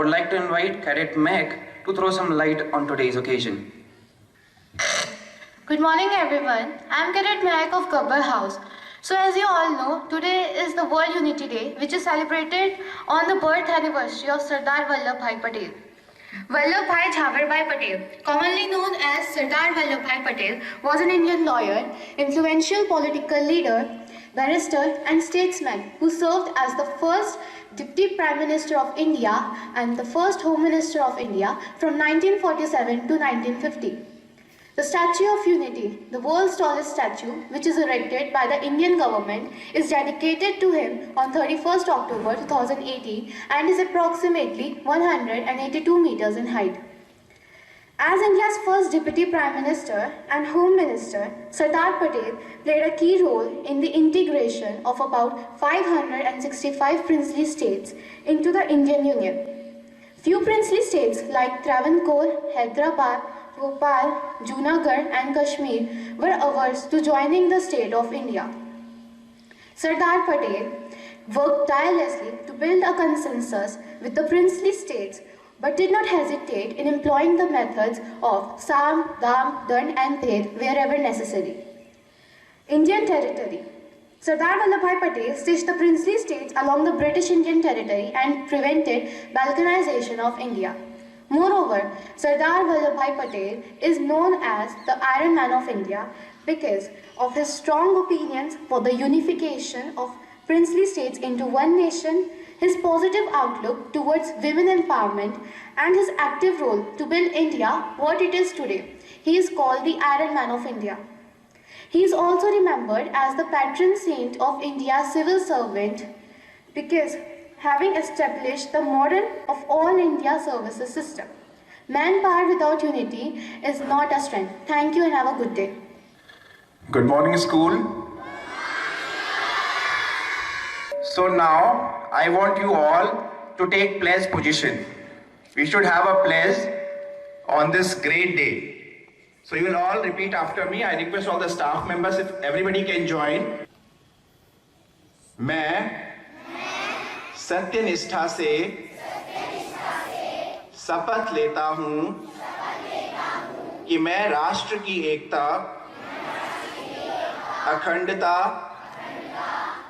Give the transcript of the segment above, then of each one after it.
would like to invite Cadet Meg to throw some light on today's occasion. Good morning everyone. I am Cadet Meg of Gabbar House. So as you all know, today is the World Unity Day, which is celebrated on the birth anniversary of Sardar Vallabhbhai Patel. Vallabhbhai Jhaverbhai Patel, commonly known as Sardar Vallabhbhai Patel, was an Indian lawyer, influential political leader, barrister and statesman who served as the first Deputy Prime Minister of India and the first Home Minister of India from 1947 to 1950. The Statue of Unity, the world's tallest statue, which is erected by the Indian government, is dedicated to him on 31st October 2018 and is approximately 182 meters in height. As India's first Deputy Prime Minister and Home Minister, Sardar Patel played a key role in the integration of about 565 princely states into the Indian Union. Few princely states like Travancore, Hyderabad, Bhopal, Junagadh and Kashmir were averse to joining the state of India. Sardar Patel worked tirelessly to build a consensus with the princely states but did not hesitate in employing the methods of Sam, Dam, Dand and Dhed wherever necessary. Indian territory. Sardar Vallabhbhai Patel stitched the princely states along the British Indian territory and prevented balkanization of India. Moreover, Sardar Vallabhbhai Patel is known as the Iron Man of India because of his strong opinions for the unification of princely states into one nation, his positive outlook towards women empowerment, and his active role to build India what it is today. He is called the Iron Man of India. He is also remembered as the patron saint of India's civil servant because having established the model of all India services system. Manpower without unity is not a strength. Thank you and have a good day. Good morning, school. So now I want you all to take pledge position. We should have a pledge on this great day. So you will all repeat after me. I request all the staff members if everybody can join. मैं सत्यनिष्ठा से शपथ लेता हूँ कि मैं राष्ट्र की एकता, अखंडता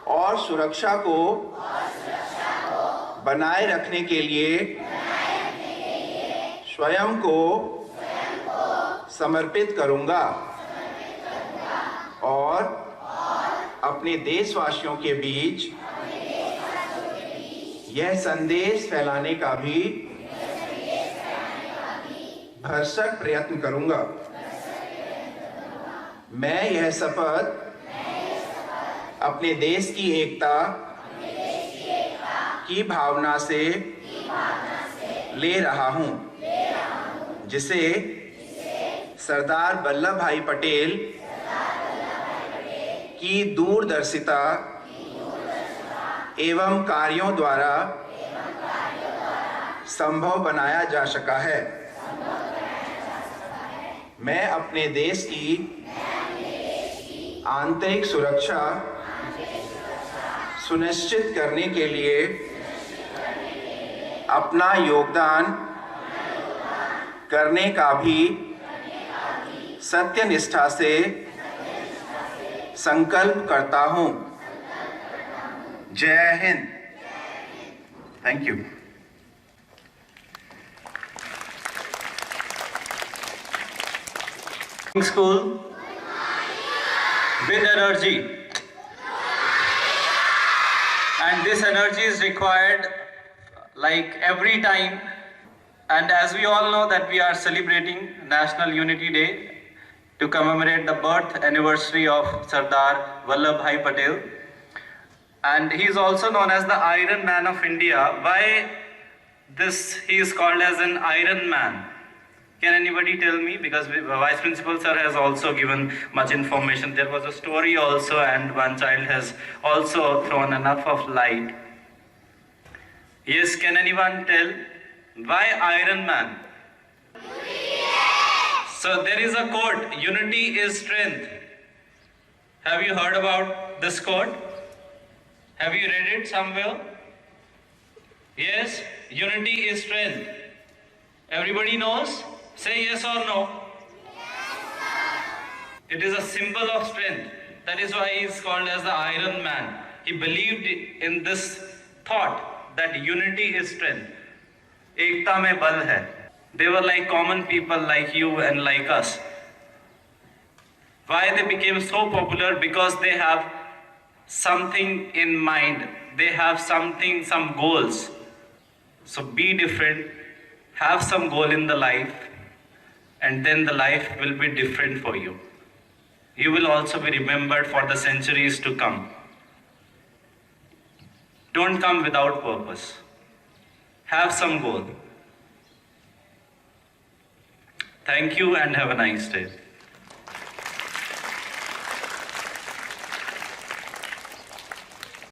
और सुरक्षा को बनाए रखने के लिए स्वयं को समर्पित करूँगा और अपने देशवासियों के बीच यह संदेश फैलाने का भी भरसक प्रयत्न करूंगा। मैं यह शपथ अपने देश की एकता की भावना से ले रहा हूं, जिसे सरदार वल्लभ भाई पटेल की दूरदर्शिता एवं कार्यों द्वारा संभव बनाया जा सका है। मैं अपने देश की आंतरिक सुरक्षा सुनिश्चित करने के लिए अपना योगदान करने का भी सत्यनिष्ठा से संकल्प करता हूं। जय Hind. Thank you. School with energy, and this energy is required like every time, and as we all know that we are celebrating National Unity Day to commemorate the birth anniversary of Sardar Vallabhbhai Patel, and he is also known as the Iron Man of India. Why he is called as an Iron Man? Can anybody tell me? Because Vice Principal Sir has also given much information. There was a story also, and one child has also thrown enough of light. Yes, can anyone tell why Iron Man? So there is a quote, unity is strength. Have you heard about this quote? Have you read it somewhere? Yes? unity is strength. Everybody knows? Say yes or no. It is a symbol of strength. That is why he is called as the Iron Man. He believed in this thought that unity is strength. Ekta mein bal hai. They were like common people like you and like us. Why they became so popular? Because they have something in mind. They have something, some goals. So be different, have some goal in the life, and then the life will be different for you. You will also be remembered for the centuries to come. Don't come without purpose. Have some goal. Thank you and have a nice day.